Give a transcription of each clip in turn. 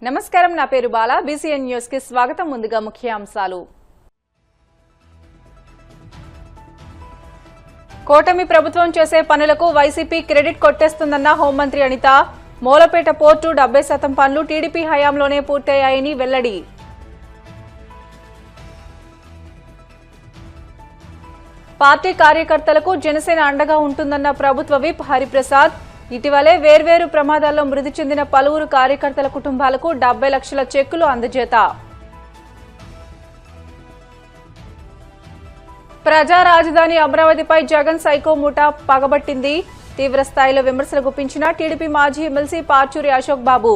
నమస్కారం, నా పేరు బాల. బీసీఎన్ న్యూస్ కి స్వాగతం. ముందుగా ముఖ్యాంశాలు. కూటమి ప్రభుత్వం చేసే పనులకు వైసీపీ క్రెడిట్ కొట్టేస్తుందన్న హోంమంత్రి అనిత. మూలపేట పోర్టు 70% పనులు టీడీపీ హయాంలోనే పూర్తయ్యాయని వెల్లడి. పార్టీ కార్యకర్తలకు జనసేన అండగా ఉంటుందన్న ప్రభుత్వ విప్ హరిప్రసాద్. ఇటీవలే వేర్వేరు ప్రమాదాల్లో మృతి చెందిన పలువురు కార్యకర్తల కుటుంబాలకు 70 లక్షల చెక్కులు అందజేత. ప్రజా రాజధాని అమరావతిపై జగన్ సైకో ముఠా పగబట్టింది. తీవ్ర స్థాయిలో విమర్శలు గుప్పించిన టీడీపీ మాజీ ఎమ్మెల్సీ పార్చూరి అశోక్ బాబు.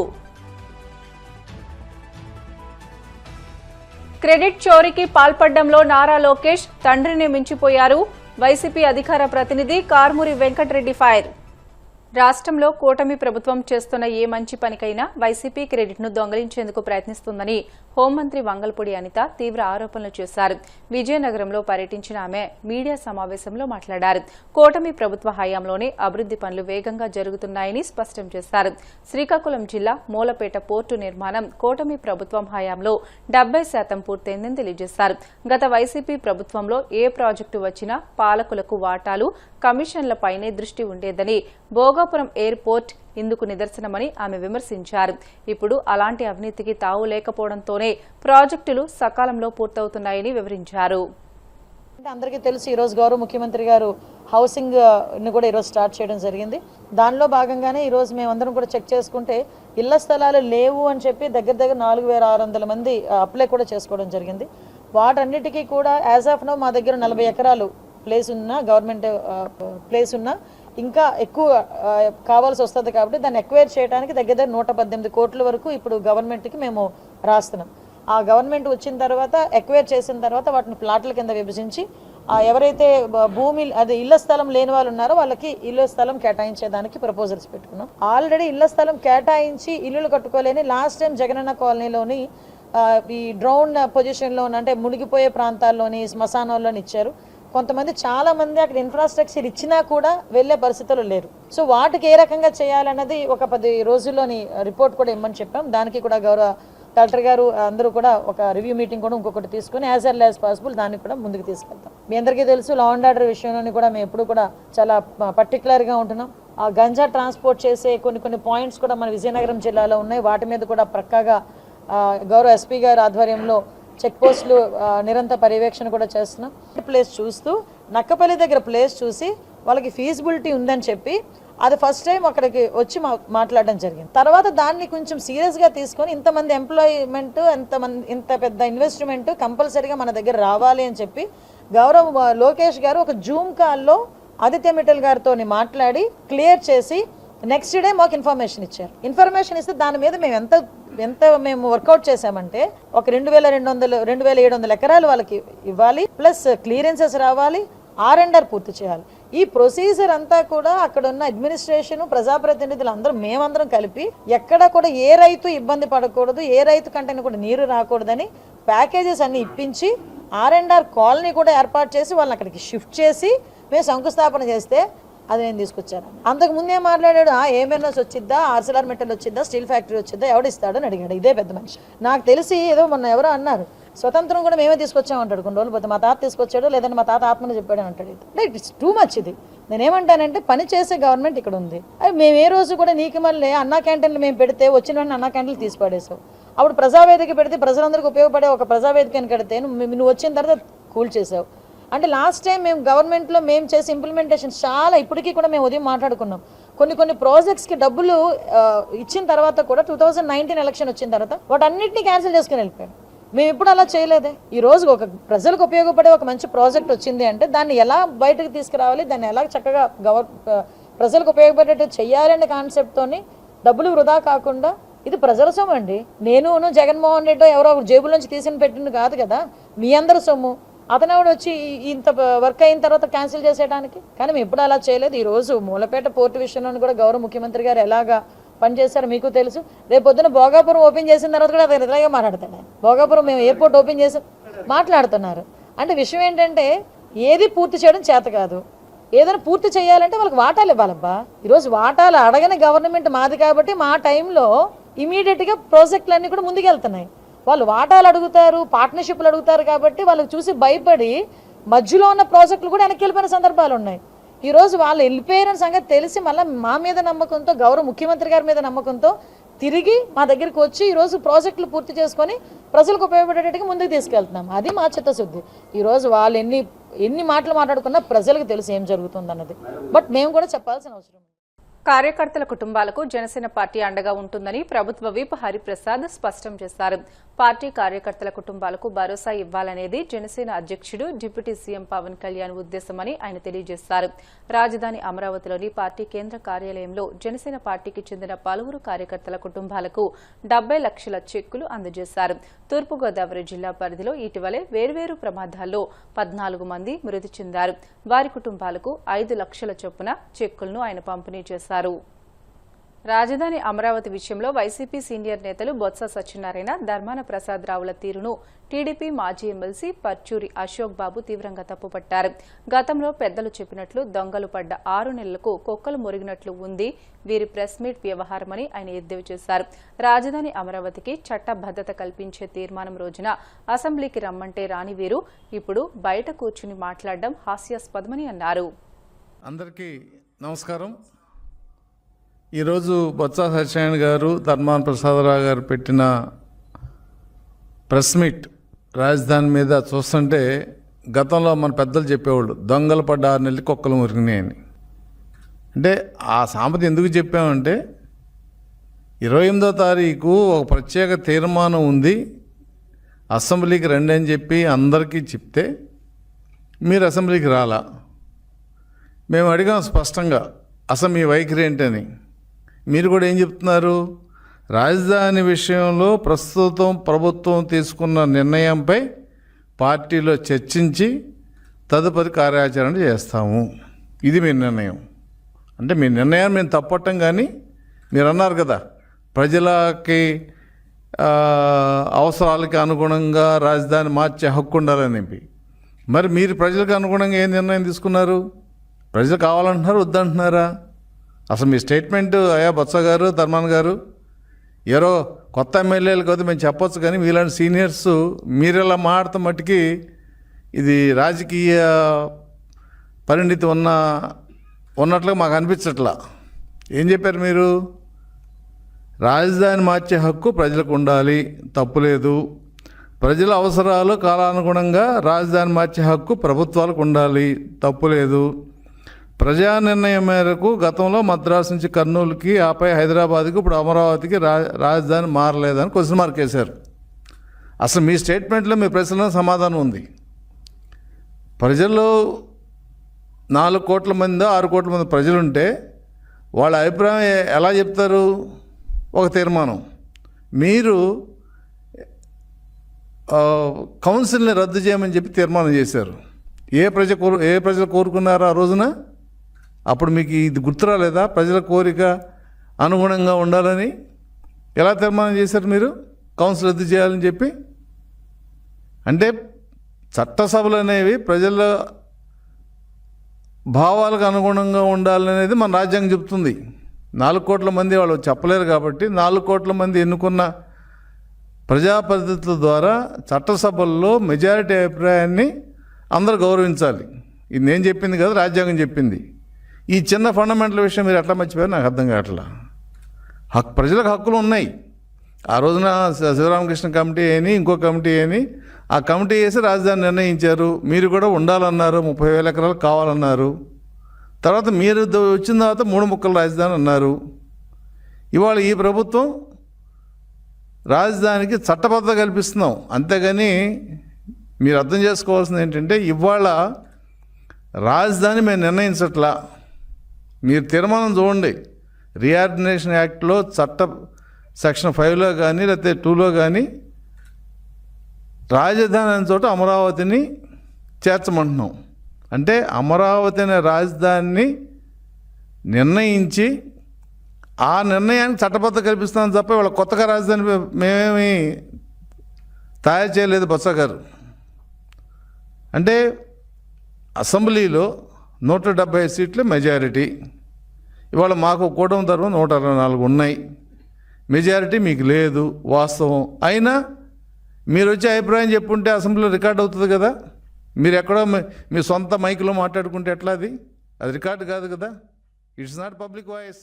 క్రెడిట్ చోరీకి పాల్పడ్డంలో నారా లోకేష్ తండ్రిని మించిపోయారు. వైసీపీ అధికార ప్రతినిధి కార్మూరి వెంకటరెడ్డి ఫైర్. రాష్ట్రంలో కూటమి ప్రభుత్వం చేస్తున్న ఏ మంచి పనికైనా వైసీపీ క్రెడిట్ను దొంగిలించేందుకు ప్రయత్నిస్తుందని హోంమంత్రి వంగల్పూడి అనిత తీవ్ర ఆరోపణలు చేశారు. విజయనగరంలో పర్యటించిన ఆమె మీడియా సమావేశంలో మాట్లాడారు. కూటమి ప్రభుత్వ హయాంలోనే అభివృద్ది పనులు వేగంగా జరుగుతున్నాయని స్పష్టం చేశారు. శ్రీకాకుళం జిల్లా మూలపేట పోర్టు నిర్మాణం కూటమి ప్రభుత్వం హయాంలో 70% పూర్తయిందని తెలియజేశారు. గత వైసీపీ ప్రభుత్వంలో ఏ ప్రాజెక్టు వచ్చినా పాలకులకు వాటాలు, కమిషన్లపైనే దృష్టి ఉండేదని, భోగాపురం ఎయిర్పోర్ట్ ఇందుకు నిదర్శనమని ఆమె విమర్శించారు. ఇప్పుడు అలాంటి అవినీతికి తావు లేకపోవడంతోనే ప్రాజెక్టులు సకాలంలో పూర్తవుతున్నాయని వివరించారు. అందరికీ తెలుసు, ఈరోజు గౌరవ ముఖ్యమంత్రి గారు హౌసింగ్ ని కూడా ఈరోజు స్టార్ట్ చేయడం జరిగింది. దానిలో భాగంగానే ఈరోజు మేమందరం కూడా చెక్ చేసుకుంటే ఇళ్ల స్థలాలు లేవు అని చెప్పి దగ్గర 4600 మంది అప్లై కూడా చేసుకోవడం జరిగింది. వాటన్నిటికీ కూడా యాజ్ ఆఫ్ నౌ మా దగ్గర 40 ఎకరాలు ప్లేస్ ఉన్న గవర్నమెంట్ ప్లేస్ ఉన్న ఇంకా ఎక్కువ కావాల్సి వస్తుంది కాబట్టి దాన్ని ఎక్వైర్ చేయడానికి దగ్గర 118 కోట్ల వరకు ఇప్పుడు గవర్నమెంట్కి మేము రాస్తున్నాం. ఆ గవర్నమెంట్ వచ్చిన తర్వాత ఎక్వైర్ చేసిన తర్వాత వాటిని ప్లాట్ల కింద విభజించి ఎవరైతే భూమి అదే ఇళ్ల స్థలం లేని వాళ్ళు ఉన్నారో వాళ్ళకి ఇళ్ల స్థలం కేటాయించేదానికి ప్రపోజల్స్ పెట్టుకున్నాం. ఆల్రెడీ ఇళ్ల స్థలం కేటాయించి ఇల్లులు కట్టుకోలేని లాస్ట్ టైం జగనన్న కాలనీలోని ఈ డ్రౌన్ పొజిషన్లో అంటే మునిగిపోయే ప్రాంతాల్లోని శ్మశానాల్లోని ఇచ్చారు. కొంతమంది చాలా మంది అక్కడ ఇన్ఫ్రాస్ట్రక్చర్ ఇచ్చినా కూడా వెళ్లే పరిస్థితులు లేరు. సో వాటికి ఏ రకంగా చేయాలన్నది ఒక 10 రోజుల్లోని రిపోర్ట్ కూడా ఇమ్మని చెప్పాం. దానికి కూడా గౌరవ కలెక్టర్ గారు అందరూ కూడా ఒక రివ్యూ మీటింగ్ కూడా ఇంకొకటి తీసుకుని యాజ్ ఎర్లీ యాజ్ పాసిబుల్ దాన్ని కూడా ముందుకు తీసుకెళ్తాం. మీ అందరికీ తెలుసు, లా అండ్ ఆర్డర్ విషయంలోని కూడా మేము ఎప్పుడు కూడా చాలా పర్టికులర్గా ఉంటున్నాం. ఆ గంజా ట్రాన్స్పోర్ట్ చేసే కొన్ని పాయింట్స్ కూడా మన విజయనగరం జిల్లాలో ఉన్నాయి. వాటి మీద కూడా పక్కాగా గౌరవ ఎస్పీ గారి ఆధ్వర్యంలో చెక్ పోస్టులు నిరంతర పర్యవేక్షణ కూడా చేస్తున్నాం. ప్లేస్ చూస్తూ నక్కపల్లి దగ్గర ప్లేస్ చూసి వాళ్ళకి ఫీజిబిలిటీ ఉందని చెప్పి అది ఫస్ట్ టైం అక్కడికి వచ్చి మాట్లాడడం జరిగింది. తర్వాత దాన్ని కొంచెం సీరియస్గా తీసుకొని ఇంతమంది ఎంప్లాయ్మెంట్, ఇంత పెద్ద ఇన్వెస్ట్మెంట్ కంపల్సరీగా మన దగ్గర రావాలి అని చెప్పి గౌరవ లోకేష్ గారు ఒక జూమ్ కాల్లో ఆదిత్య మిట్టల్ గారితో మాట్లాడి క్లియర్ చేసి నెక్స్ట్ డే మాకు ఇన్ఫర్మేషన్ ఇచ్చారు. ఇన్ఫర్మేషన్ ఇస్తే దాని మీద మేము ఎంత మేము వర్కౌట్ చేసామంటే ఒక 2700 ఎకరాలు వాళ్ళకి ఇవ్వాలి, ప్లస్ క్లియరెన్సెస్ రావాలి, R&R పూర్తి చేయాలి. ఈ ప్రొసీజర్ అంతా కూడా అక్కడ ఉన్న అడ్మినిస్ట్రేషన్, ప్రజాప్రతినిధులు అందరూ మేమందరం కలిపి ఎక్కడ కూడా ఏ రైతు ఇబ్బంది పడకూడదు, ఏ రైతు కంటే కూడా నీరు రాకూడదని ప్యాకేజెస్ అన్ని ఇప్పించి R&R కాలనీ కూడా ఏర్పాటు చేసి వాళ్ళని అక్కడికి షిఫ్ట్ చేసి మేము శంకుస్థాపన చేస్తే అది నేను తీసుకొచ్చాను. అంతకు ముందే మాట్లాడాడు, ఏమైనా వచ్చిద్దా, ఆర్సిలర్ మెటల్ వచ్చిద్దా, స్టీల్ ఫ్యాక్టరీ వచ్చిద్దా, ఎవడిస్తాడని అడిగాడు. ఇదే పెద్ద మనిషి. నాకు తెలిసి ఏదో మొన్న ఎవరో అన్నారు స్వతంత్రం కూడా మేమే తీసుకొచ్చామంటాడు. కొన్ని రోజులు పోతే మా తాత తీసుకొచ్చాడు, లేదంటే మా తాత ఆత్మని చెప్పాడు అని అంటాడు. అంటే ఇట్స్ టూ మచ్ ఇది. నేనేమంటానంటే పని చేసే గవర్నమెంట్ ఇక్కడ ఉంది. అది మేము ఏ రోజు కూడా నీకు మళ్ళీ అన్నా క్యాంటీన్లు మేము పెడితే వచ్చిన వెంటనే అన్నా క్యాంటీన్లు తీసి పడేసావు. అప్పుడు ప్రజావేదిక పెడితే ప్రజలందరికీ ఉపయోగపడే ఒక ప్రజావేదికని కడితే నువ్వు వచ్చిన తర్వాత కూల్ చేసావు. అంటే లాస్ట్ టైం మేము గవర్నమెంట్లో మేము చేసే ఇంప్లిమెంటేషన్ చాలా ఇప్పటికీ కూడా మేము ఉదయం మాట్లాడుకున్నాం. కొన్ని ప్రాజెక్ట్స్కి డబ్బులు ఇచ్చిన తర్వాత కూడా 2019 ఎలక్షన్ వచ్చిన తర్వాత వాటన్నిటిని క్యాన్సిల్ చేసుకుని వెళ్ళిపోయాం. మేము ఇప్పుడు అలా చేయలేదే. ఈ రోజు ఒక ప్రజలకు ఉపయోగపడే ఒక మంచి ప్రాజెక్ట్ వచ్చింది అంటే దాన్ని ఎలా బయటకు తీసుకురావాలి, దాన్ని ఎలా చక్కగా ప్రజలకు ఉపయోగపడేట్టు చెయ్యాలనే కాన్సెప్ట్తోని డబ్బులు వృధా కాకుండా, ఇది ప్రజల సొమ్ము అండి. నేను జగన్మోహన్ రెడ్డి ఎవరో జేబుల నుంచి తీసిన పెట్టింది కాదు కదా, మీ అందరి సొమ్ము. అతను కూడా వచ్చి ఇంత వర్క్ అయిన తర్వాత క్యాన్సిల్ చేసేయడానికి. కానీ మేము ఎప్పుడు అలా చేయలేదు. ఈరోజు మూలపేట పోర్టు విషయంలో కూడా గౌరవ ముఖ్యమంత్రి గారు ఎలాగా పనిచేశారు మీకు తెలుసు. రేపు పొద్దున భోగాపురం ఓపెన్ చేసిన తర్వాత కూడా అతను ఇలాగే మాట్లాడతాడు. భోగాపురం మేము ఎయిర్పోర్ట్ ఓపెన్ చేసి మాట్లాడుతున్నారు. అంటే విషయం ఏంటంటే ఏది పూర్తి చేయడం చేత కాదు. ఏదైనా పూర్తి చేయాలంటే వాళ్ళకి వాటాలు ఇవ్వాలబ్బా. ఈరోజు వాటాలు అడగని గవర్నమెంట్ మాది కాబట్టి మా టైంలో ఇమీడియట్గా ప్రాజెక్టులన్నీ కూడా ముందుకెళ్తున్నాయి. వాళ్ళు వాటాలు అడుగుతారు, పార్ట్నర్షిప్లు అడుగుతారు కాబట్టి వాళ్ళకి చూసి భయపడి మధ్యలో ఉన్న ప్రాజెక్టులు కూడా వెనక్కి వెళ్ళిపోయిన సందర్భాలు ఉన్నాయి. ఈరోజు వాళ్ళు వెళ్ళిపోయిన సంగతి తెలిసి మళ్ళీ మా మీద నమ్మకంతో, గౌరవ ముఖ్యమంత్రి గారి మీద నమ్మకంతో తిరిగి మా దగ్గరికి వచ్చి ఈరోజు ప్రాజెక్టులు పూర్తి చేసుకొని ప్రజలకు ఉపయోగపడేటట్టుగా ముందుకు తీసుకెళ్తున్నాం. అది మా చిత్తశుద్ధి. ఈరోజు వాళ్ళు ఎన్ని మాటలు మాట్లాడుకున్నా ప్రజలకు తెలుసు ఏం జరుగుతుందన్నది. బట్ మేము కూడా చెప్పాల్సిన అవసరం ఉంది. కార్యకర్తల కుటుంబాలకు జనసేన పార్టీ అండగా ఉంటుందని ప్రభుత్వ విప్ హరిప్రసాద్ స్పష్టం చేశారు. పార్టీ కార్యకర్తల కుటుంబాలకు భరోసా ఇవ్వాలనేది జనసేన అధ్యక్షుడు డిప్యూటీ సీఎం పవన్ కళ్యాణ్ ఉద్దేశమని ఆయన తెలియజేశారు. రాజధాని అమరావతిలోని పార్టీ కేంద్ర కార్యాలయంలో జనసేన పార్టీకి చెందిన పలువురు కార్యకర్తల కుటుంబాలకు 70 లక్షల చెక్కులు అందజేశారు. తూర్పుగోదావరి జిల్లా పరిధిలో ఇటీవలే వేర్వేరు ప్రమాదాల్లో 14 మంది మృతి చెందారు. వారి కుటుంబాలకు 5 లక్షల చొప్పున చెక్కులను ఆయన పంపిణీ చేశారు. రాజధాని అమరావతి విషయంలో వైసీపీ సీనియర్ నేతలు బొత్స సత్యనారాయణ, ధర్మాన ప్రసాద్ రావుల తీరును టీడీపీ మాజీ ఎమ్మెల్సీ పర్చూరి అశోక్ బాబు తీవ్రంగా తప్పుపట్టారు. గతంలో పెద్దలు చెప్పినట్లు దొంగలు పడ్డ 6 నెలలకు కుక్కలు మురిగినట్లు ఉంది వీరి ప్రెస్ మీట్ వ్యవహారమని ఆయన ఎద్దేవా చేశారు. రాజధాని అమరావతికి చట్టబద్దత కల్పించే తీర్మానం రోజున అసెంబ్లీకి రమ్మంటే రాని వీరు ఇప్పుడు బయట కూర్చుని మాట్లాడడం హాస్యాస్పదమని అన్నారు. అందరికీ నమస్కారం. ఈరోజు బొత్స సత్యనారాయణ గారు, ధర్మాన ప్రసాదరావు గారు పెట్టిన ప్రెస్ మీట్ రాజధాని మీద చూస్తుంటే గతంలో మన పెద్దలు చెప్పేవాళ్ళు దొంగలు పడ్డ 6 నెలలు కుక్కలు మురిగినాయని. అంటే ఆ సామెత ఎందుకు చెప్పామంటే 28వ తారీఖు ఒక ప్రత్యేక తీర్మానం ఉంది, అసెంబ్లీకి రండి అని చెప్పి అందరికీ చెప్తే మీరు అసెంబ్లీకి రాలా. మేము అడిగాం స్పష్టంగా అసలు మీ వైఖరి ఏంటని. మీరు కూడా ఏం చెప్తున్నారు? రాజధాని విషయంలో ప్రస్తుతం ప్రభుత్వం తీసుకున్న నిర్ణయంపై పార్టీలో చర్చించి తదుపరి కార్యాచరణ చేస్తాము. ఇది మీ నిర్ణయం. అంటే మీ నిర్ణయాన్ని మేము తప్పట్టం, కానీ మీరు అన్నారు కదా ప్రజలకి అవసరాలకి అనుగుణంగా రాజధాని మార్చే హక్కు ఉండాలని. మరి మీరు ప్రజలకు అనుగుణంగా ఏ నిర్ణయం తీసుకున్నారు? ప్రజలు కావాలంటున్నారు, వద్దంటున్నారా? అసలు మీ స్టేట్మెంట్ అయ్యా బొత్స గారు, ధర్మాన్ గారు, ఎవరో కొత్త ఎమ్మెల్యేలు కాదు మేము చెప్పొచ్చు, కానీ మీలాంటి సీనియర్స్ మీరు ఇలా మాట్లాడతాం మట్టుకి ఇది రాజకీయ పరిణితి ఉన్నట్లుగా మాకు అనిపించట్లా. ఏం చెప్పారు మీరు? రాజధాని మార్చే హక్కు ప్రజలకు ఉండాలి, తప్పులేదు. ప్రజల అవసరాలు కాలానుగుణంగా రాజధాని మార్చే హక్కు ప్రభుత్వాలకు ఉండాలి, తప్పులేదు. ప్రజా నిర్ణయం మేరకు గతంలో మద్రాసు నుంచి కర్నూలుకి, ఆపై హైదరాబాద్కి, ఇప్పుడు అమరావతికి రాజధాని మారలేదని క్వశ్చన్ మార్క్ వేశారు. అసలు మీ స్టేట్మెంట్లో మీ ప్రశ్నలో సమాధానం ఉంది. ప్రజల్లో 4 కోట్ల మంది 6 కోట్ల మంది ప్రజలుంటే వాళ్ళ అభిప్రాయం ఎలా చెప్తారు? ఒక తీర్మానం. మీరు కౌన్సిల్ని రద్దు చేయమని చెప్పి తీర్మానం చేశారు. ఏ ప్రజలు కోరుకున్నారో ఆ రోజున? అప్పుడు మీకు ఇది గుర్తురాలేదా? ప్రజల కోరిక అనుగుణంగా ఉండాలని ఎలా తీర్మానం చేశారు మీరు? కౌన్సిల్ రద్దు చేయాలని చెప్పి. అంటే చట్టసభలు అనేవి ప్రజల భావాలకు అనుగుణంగా ఉండాలనేది మన రాజ్యాంగం చెప్తుంది. 4 కోట్ల మంది వాళ్ళు చెప్పలేరు కాబట్టి 4 కోట్ల మంది ఎన్నుకున్న ప్రజాప్రతినిధుల ద్వారా చట్టసభల్లో మెజారిటీ అభిప్రాయాన్ని అందరూ గౌరవించాలి. ఇది నేను చెప్పింది కదా, రాజ్యాంగం చెప్పింది. ఈ చిన్న ఫండమెంటల్ విషయం మీరు ఎట్లా మర్చిపోయారు నాకు అర్థం కావట్లా. ప్రజలకు హక్కులు ఉన్నాయి. ఆ రోజున శివరామకృష్ణ కమిటీ అని, ఇంకో కమిటీ అని, ఆ కమిటీ వేసి రాజధాని నిర్ణయించారు. మీరు కూడా ఉండాలన్నారు, 30,000 ఎకరాలు కావాలన్నారు. తర్వాత మీరు వచ్చిన తర్వాత 3 ముక్కల రాజధాని అన్నారు. ఇవాళ ఈ ప్రభుత్వం రాజధానికి చట్టబద్ధత కల్పిస్తున్నాం. అంతేగాని మీరు అర్థం చేసుకోవాల్సింది ఏంటంటే ఇవాళ రాజధాని మేము నిర్ణయించట్లా. మీరు తీర్మానం చూడండి, రీఆర్డినేషన్ యాక్ట్లో సెక్షన్ 5లో కానీ లేకపోతే 2లో కానీ రాజధాని అనే చోట అమరావతిని చేర్చమంటున్నాం. అంటే అమరావతి అనే రాజధానిని నిర్ణయించి ఆ నిర్ణయానికి చట్టబద్ధత కల్పిస్తామని తప్ప వాళ్ళ కొత్తగా రాజధాని మేమేమి తయారు చేయలేదు బొత్స గారు. అంటే అసెంబ్లీలో 170 సీట్లు మెజారిటీ. ఇవాళ మాకు కూటమి తరఫున 124 ఉన్నాయి. మెజారిటీ మీకు లేదు, వాస్తవం. అయినా మీరు వచ్చి అభిప్రాయం చెప్పుంటే అసెంబ్లీలో రికార్డ్ అవుతుంది కదా. మీరు ఎక్కడో మీ సొంత మైకులో మాట్లాడుకుంటే ఎట్లా? అది రికార్డు కాదు కదా. It's not public voice.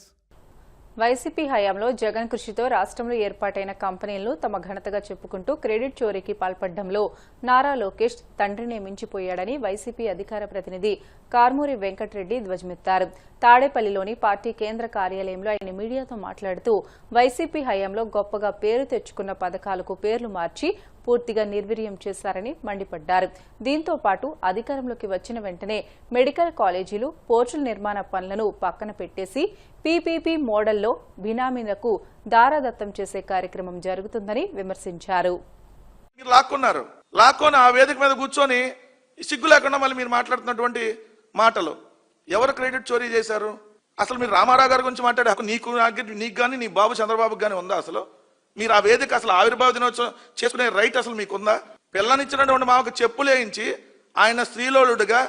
YCP హయాంలో జగన్ కృషితో రాష్ట్రంలో ఏర్పాటైన కంపెనీలను తమ ఘనతగా చెప్పుకుంటూ క్రెడిట్ చోరీకి పాల్పడడంలో నారా లోకేష్ తండ్రినే మించిపోయాడని వైసీపీ అధికార ప్రతినిధి కార్మూరి వెంకటరెడ్డి ధ్వజమెత్తారు. తాడేపల్లిలోని పార్టీ కేంద్ర కార్యాలయంలో ఆయన మీడియాతో మాట్లాడుతూ వైసీపీ హయాంలో గొప్పగా పేరు తెచ్చుకున్న పథకాలకు పేర్లు మార్చి పూర్తిగా నిర్వీర్యం చేశారని మండిపడ్డారు. దీంతో పాటు అధికారంలోకి వచ్చిన వెంటనే మెడికల్ కాలేజీలు, పోర్టుల నిర్మాణ పనులను పక్కన పెట్టేసి పీపీపీ మోడల్లో బినామీలకు దారాదత్తం చేసే కార్యక్రమం జరుగుతుందని విమర్శించారు. లాక్కొని ఆ వేదిక మీద కూర్చొని సిగ్గు లేకుండా మళ్ళీ మీరు మాట్లాడుతున్నటువంటి మాటలు ఎవరు క్రెడిట్ చోరీ చేశారు? అసలు మీరు రామారావు గారి గురించి మాట్లాడే హక్కు నీకు కానీ నీ బాబు చంద్రబాబుకి కానీ ఉందా? అసలు మీరు ఆ వేదిక అసలు ఆవిర్భావ దినోత్సవం చేసుకునే రైట్ అసలు మీకుందా? పిల్లనిచ్చినటువంటి మాకు చెప్పులేయించి ఆయన స్త్రీలోలుడుగా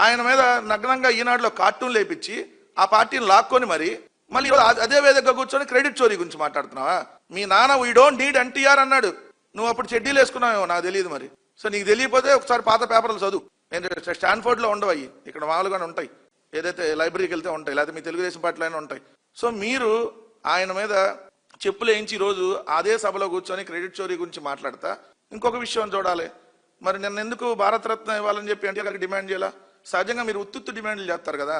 ఆయన మీద నగ్నంగా ఈనాడులో కార్టూన్ లేపించి ఆ పార్టీని లాక్కొని మళ్ళీ అదే వేదికగా కూర్చొని క్రెడిట్ చోరీ గురించి మాట్లాడుతున్నావా? మీ నాన్న వీ డోంట్ నీడ్ ఎన్టీఆర్ అన్నాడు. నువ్వు అప్పుడు చెడ్డీలు వేసుకున్నావేమో నాకు తెలియదు. మరి సో నీకు తెలియకపోతే ఒకసారి పాత పేపర్లు చదువు. నేను స్టాన్ఫోర్డ్లో ఉండవు, అయ్యి ఇక్కడ మామూలుగానే ఉంటాయి, ఏదైతే లైబ్రరీకి వెళ్తే ఉంటాయి, లేకపోతే మీ తెలుగుదేశం పార్టీలో ఉంటాయి. సో మీరు ఆయన మీద చెప్పులు వేయించి ఈరోజు అదే సభలో కూర్చొని క్రెడిట్ చోరీ గురించి మాట్లాడతా. ఇంకొక విషయం చూడాలి, మరి నిన్న ఎందుకు భారతరత్న ఇవ్వాలని చెప్పి ఎన్టీఆర్ గారికి డిమాండ్ చేయాలా? సహజంగా మీరు ఉత్తుత్తు డిమాండ్లు చేస్తారు కదా.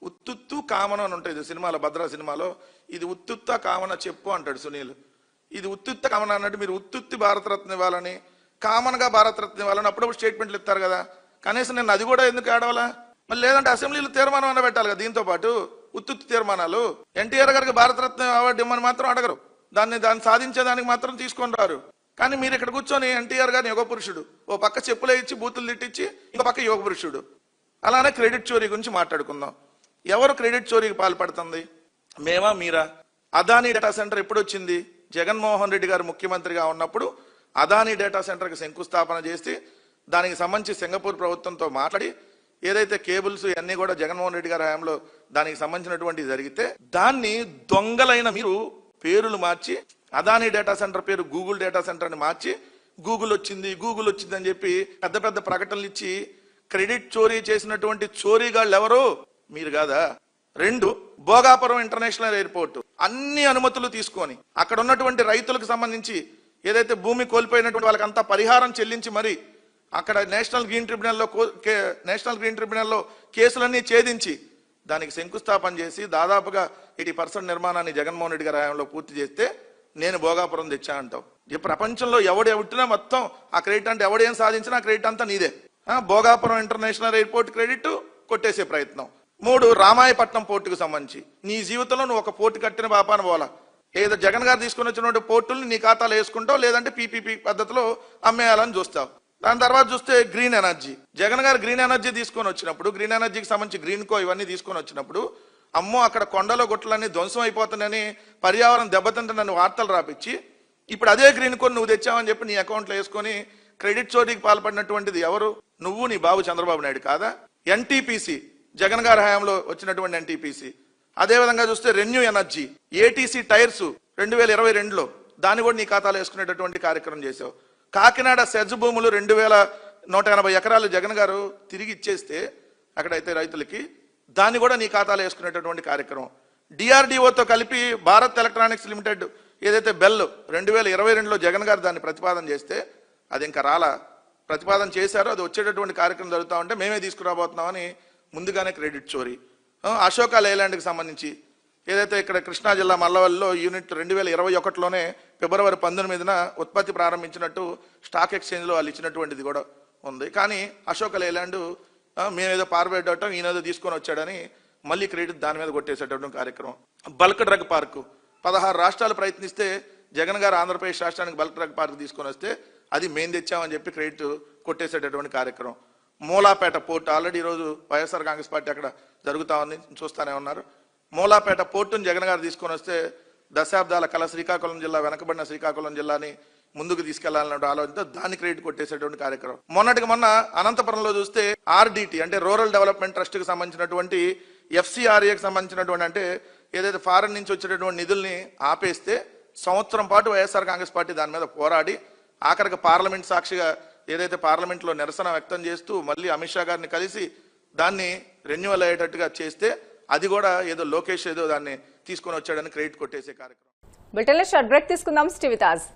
ఉత్తుత్తు కామన్ అని ఉంటుంది సినిమాలో, భద్రా సినిమాలో. ఇది ఉత్తుత్త కామన చెప్పు అంటాడు సునీల్. ఇది ఉత్తుత్త కామన్ అన్నట్టు మీరు ఉత్తుత్తి భారతరత్న ఇవ్వాలని, కామన్ గా భారతరత్న ఇవ్వాలని అప్పుడప్పుడు స్టేట్మెంట్లు ఇస్తారు కదా. కనీసం నేను అది కూడా ఎందుకు ఆడవాలా? మళ్ళీ లేదంటే అసెంబ్లీలో తీర్మానం అన్న పెట్టాలి కదా. దీంతో పాటు ఉత్తుత్తి తీర్మానాలు. ఎన్టీఆర్ గారికి భారతరత్న అవార్డు ఇవ్వమని మాత్రం అడగరు, దాన్ని సాధించేదానికి మాత్రం తీసుకొని రారు. కానీ మీరు ఇక్కడ కూర్చొని ఎన్టీఆర్ గారిని యుగ పురుషుడు, ఓ పక్క చెప్పులే ఇచ్చి బూతులు తిట్టించి ఇంకో పక్క యుగ పురుషుడు. అలానే క్రెడిట్ చోరీ గురించి మాట్లాడుకుందాం. ఎవరు క్రెడిట్ చోరీకి పాల్పడుతుంది? మేమా మీరా? అదానీ డేటా సెంటర్ ఎప్పుడు వచ్చింది? జగన్మోహన్ రెడ్డి గారు ముఖ్యమంత్రిగా ఉన్నప్పుడు అదానీ డేటా సెంటర్కి శంకుస్థాపన చేసి దానికి సంబంధించి సింగపూర్ ప్రభుత్వంతో మాట్లాడి ఏదైతే కేబుల్స్ ఇవన్నీ కూడా జగన్మోహన్ రెడ్డి గారి హయాంలో దానికి సంబంధించినటువంటి జరిగితే దాన్ని దొంగలైన మీరు పేర్లు మార్చి అదానీ డేటా సెంటర్ పేరు గూగుల్ డేటా సెంటర్ అని మార్చి గూగుల్ వచ్చింది అని చెప్పి పెద్ద పెద్ద ప్రకటనలు ఇచ్చి క్రెడిట్ చోరీ చేసినటువంటి చోరీగాళ్ళు ఎవరు? మీరు కాదా? 2, భోగాపురం ఇంటర్నేషనల్ ఎయిర్పోర్ట్ అన్ని అనుమతులు తీసుకొని అక్కడ ఉన్నటువంటి రైతులకు సంబంధించి ఏదైతే భూమి కోల్పోయినటువంటి వాళ్ళకంతా పరిహారం చెల్లించి మరి అక్కడ నేషనల్ గ్రీన్ ట్రిబ్యునల్లో కేసులన్నీ ఛేదించి దానికి శంకుస్థాపన చేసి దాదాపుగా 80% నిర్మాణాన్ని జగన్మోహన్ రెడ్డి గారి హయాంలో పూర్తి చేస్తే నేను భోగాపురం తెచ్చా అంటావు. ఈ ప్రపంచంలో ఎవడెట్టినా మొత్తం ఆ క్రెడిట్ అంటే ఎవడేం సాధించినా ఆ క్రెడిట్ అంతా నీదే. భోగాపురం ఇంటర్నేషనల్ ఎయిర్పోర్ట్ క్రెడిట్ కొట్టేసే ప్రయత్నం. 3, రామాయపట్నం పోర్టుకు సంబంధించి నీ జీవితంలో నువ్వు ఒక పోర్టు కట్టిన పాపాన పోలా. ఏదో జగన్ గారు తీసుకుని వచ్చినటువంటి పోర్టుల్ని నీ ఖాతాలో వేసుకుంటావు, లేదంటే పీపీపీ పద్ధతిలో అమ్మేయాలని చూస్తావు. దాని తర్వాత చూస్తే గ్రీన్ ఎనర్జీ. జగన్ గారు గ్రీన్ ఎనర్జీ తీసుకొని వచ్చినప్పుడు, గ్రీన్ ఎనర్జీకి సంబంధించి గ్రీన్ కో ఇవన్నీ తీసుకొని వచ్చినప్పుడు అమ్మో అక్కడ కొండలో గుట్టలన్నీ ధ్వంసం అయిపోతున్నాయని, పర్యావరణం దెబ్బతింటుందని వార్తలు రాపించి ఇప్పుడు అదే గ్రీన్ కో నువ్వు తెచ్చావని చెప్పి నీ అకౌంట్లో వేసుకొని క్రెడిట్ చోరీకి పాల్పడినటువంటిది ఎవరు? నువ్వు, నీ బాబు చంద్రబాబు నాయుడు కాదా? ఎన్టీపీసీ, జగన్ గారి హయాంలో వచ్చినటువంటి ఎన్టీపీసీ. అదేవిధంగా చూస్తే రెన్యూ ఎనర్జీ, ఏటీసీ టైర్స్ 2022లో దాన్ని కూడా నీ ఖాతాలో వేసుకునేటటువంటి కార్యక్రమం చేసావు. కాకినాడ సెజ్ భూములు 2180 ఎకరాలు జగన్ గారు తిరిగి ఇచ్చేస్తే అక్కడైతే రైతులకి, దాన్ని కూడా నీ ఖాతాలో వేసుకునేటటువంటి కార్యక్రమం. డిఆర్డిఓతో కలిపి భారత్ ఎలక్ట్రానిక్స్ లిమిటెడ్ ఏదైతే బెల్ 2022లో జగన్ గారు దాన్ని ప్రతిపాదన చేస్తే అది ఇంకా రాలా. ప్రతిపాదన చేశారో అది వచ్చేటటువంటి కార్యక్రమం జరుగుతూ ఉంటే మేమే తీసుకురాబోతున్నామని ముందుగానే క్రెడిట్ చోరీ. అశోక లేలాండ్కి సంబంధించి ఏదైతే ఇక్కడ కృష్ణా జిల్లా మల్లవల్లిలో యూనిట్ 2021లోనే ఫిబ్రవరి 19న ఉత్పత్తి ప్రారంభించినట్టు స్టాక్ ఎక్స్చేంజ్లో వాళ్ళు ఇచ్చినటువంటిది కూడా ఉంది. కానీ అశోక లేలాండ్ మేమేదో పారబెట్టడం ఈయనేదో తీసుకొని వచ్చాడని మళ్ళీ క్రెడిట్ దాని మీద కొట్టేసేటటువంటి కార్యక్రమం. బల్క్ డ్రగ్ పార్కు 16 రాష్ట్రాలు ప్రయత్నిస్తే జగన్ గారు ఆంధ్రప్రదేశ్ రాష్ట్రానికి బల్క్ డ్రగ్ పార్క్ తీసుకొని వస్తే అది మేము తెచ్చామని చెప్పి క్రెడిట్ కొట్టేసేటటువంటి కార్యక్రమం. మూలాపేట పోర్టు ఆల్రెడీ ఈరోజు వైఎస్ఆర్ కాంగ్రెస్ పార్టీ అక్కడ జరుగుతా ఉంది, చూస్తూనే ఉన్నారు. మూలాపేట పోర్టును జగన్ గారు తీసుకొని వస్తే దశాబ్దాల కళ శ్రీకాకుళం జిల్లా, వెనకబడిన శ్రీకాకుళం జిల్లాని ముందుకు తీసుకెళ్లాలన్న ఆలోచనతో దాన్ని క్రెడిట్ కొట్టేసేటువంటి కార్యక్రమం. మొన్న అనంతపురంలో చూస్తే ఆర్డిటి అంటే రూరల్ డెవలప్మెంట్ ట్రస్ట్ కి సంబంధించినటువంటి FCRAకి సంబంధించినటువంటి అంటే ఏదైతే ఫారెన్ నుంచి వచ్చేటటువంటి నిధుల్ని ఆపేస్తే సంవత్సరం పాటు వైఎస్ఆర్ కాంగ్రెస్ పార్టీ దాని మీద పోరాడి ఆఖరికి పార్లమెంట్ సాక్షిగా ఏదైతే పార్లమెంట్లో నిరసన వ్యక్తం చేస్తూ మళ్ళీ అమిత్ షా గారిని కలిసి దాన్ని రెన్యువల్ అయ్యేటట్టుగా చేస్తే అది కూడా ఏదో లోకేష్ ఏదో దాన్ని తీసుకొని వచ్చాడని క్రెడిట్ కొట్టేసే కార్యక్రమం. బ్రిటన్లో షార్ట్ బ్రేక్ తీసుకుందాం. స్టీవితాజ్.